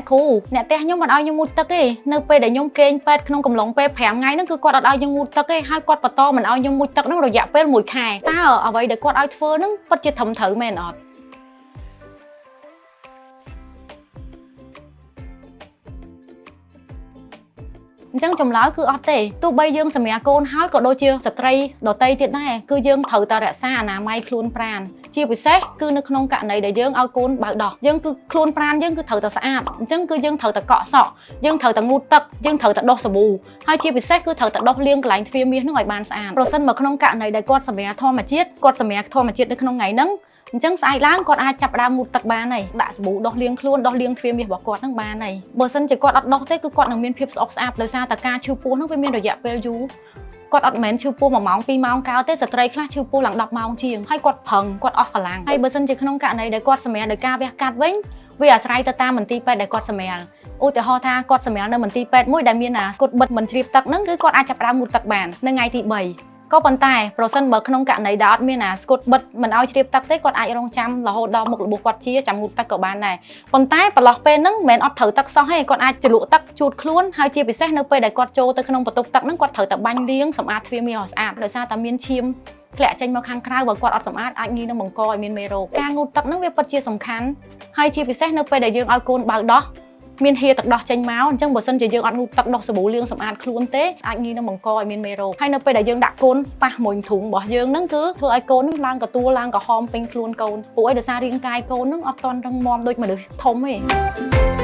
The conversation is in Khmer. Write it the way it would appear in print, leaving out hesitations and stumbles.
អ្នកគ្រូអ្នកផ្ទះខ្ញុំអត់ឲ្យខ្ញុំងូតទឹកទេនៅពេលដែលខ្ញុំគេងពេទ្យក្នុងកំឡុងពេល5ថ្ងៃហ្នឹងគឺគាត់អត់ឲ្យខ្ញុំងូតទឹកទេហើយគាត់បន្តមិនឲ្យខ្ញុំងូតទឹកហ្នឹងរយៈពេល1ខែតើអ្វីដែលគាត់ឲ្យធ្វើហ្នឹងពិតជាត្រឹមត្រូវមែនអត់អញ្ចឹងចម្លើយគឺអត់ទេទោះបីយើងសម្រាប់កូនហើយក៏ដូចជាស្ត្រីដទៃទៀតដែរគឺយើងត្រូវតែរក្សាអនាម័យខ្លួនប្រាណជាពិសេសគឺនៅក្នុងករណីដែលយើងឲ្យកូនបើដោះយើងគឺខ្លួនប្រាណយើងគឺត្រូវតែស្អាតអញ្ចឹងគឺយើងត្រូវតែកក់សក់យើងត្រូវតែងូតទឹកយើងត្រូវតែដុសសាប៊ូហើយជាពិសេសគឺត្រូវតែដុសលាងកន្លែងទ្វារមាសហ្នឹងឲ្យបានស្អាតប្រសិនមកក្នុងករណីដែលគាត់សម្រាប់ធម្មជាតិគាត់សម្រាប់ធម្មជាតិនៅក្នុងថ្ងៃហ្នឹងអញ្ចឹងស្អែកឡើងគាត់អាចចាប់ដើមងូតទឹកបានហើយដាក់សាប៊ូដុសលាងខ្លួនដុសលាងទ្វារមាសរបស់គាត់ហ្នឹងបានហើយបើសិនជាគាត់អត់ដុសទេគឺគាត់នឹងមានភាពស្អប់ស្អាប់ដោយសារតែការឈឺពោះហ្នឹងវាមានរយៈពេលយូរគាត់អត់មែនឈឺពោះ1ម៉ោង2ម៉ោងកើតទេស្ត្រីខ្លះឈឺពោះឡើង10ម៉ោងជាងហើយគាត់ប្រឹងគាត់អស់កម្លាំងហើយបើសិនជាក្នុងករណីដែលគាត់សម្រាប់ដោយការវះកាត់វិញវាអាស្រ័យទៅតាមមន្ទីរពេទ្យដែលគាត់សម្រាប់ឧទាហរណ៍ថាគាត់សម្រាប់នៅមន្ទីរពេទ្យមួយដែលមានស្គុតបិទមិនជ្រាបទឹកហ្នឹងគឺគាត់អាចចាប់ដើមងូតទឹកបាននៅថ្ងៃទី3ក៏ប៉ុន្តែប្រសិនបើក្នុងករណីដែលអត់មានស្គុតបិទមិនឲ្យជ្រាបទឹកទេគាត់អាចរងចាំរហូតដល់មុខរបួសគាត់ជាចាំងូតទឹកក៏បានដែរប៉ុន្តែប្រឡោះពេលហ្នឹងមិនមែនអត់ត្រូវទឹកសោះទេគាត់អាចជ្រលក់ទឹកជូតខ្លួនហើយជាពិសេសនៅពេលដែលគាត់ចូលទៅក្នុងបន្ទប់ទឹកហ្នឹងគាត់ត្រូវតែបាញ់លាងសម្អាតទ្វារមាសឲ្យស្អាតដោយសារតែមានឈាមធ្លាក់ចេញមកខាងក្រៅបើគាត់អត់សម្អាតអាចងាយនឹងបង្កឲ្យមានមេរោគការងូតទឹកហ្នឹងវាពិតជាសំខាន់ហើយជាពិសេសនៅពេលដែលយើងឲ្យកូនបើដោះមានហៀទឹកដោះចេញមកអញ្ចឹងបើសិនជាយើងអត់ងូតទឹកដោះសាប៊ូលាងសម្អាតខ្លួនទេអាចងាយនឹងបង្កឲ្យមានមេរោគហើយនៅពេលដែលយើងដាក់កូនប៉ះមួយធុងរបស់យើងហ្នឹងគឺធ្វើឲ្យកូនហ្នឹងឡើងកទួលឡើងក្រហមពេញខ្លួនកូនព្រោះអីដោយសាររាងកាយកូនហ្នឹងអត់ទាន់រឹងមាំដូចមនុស្សធំទេ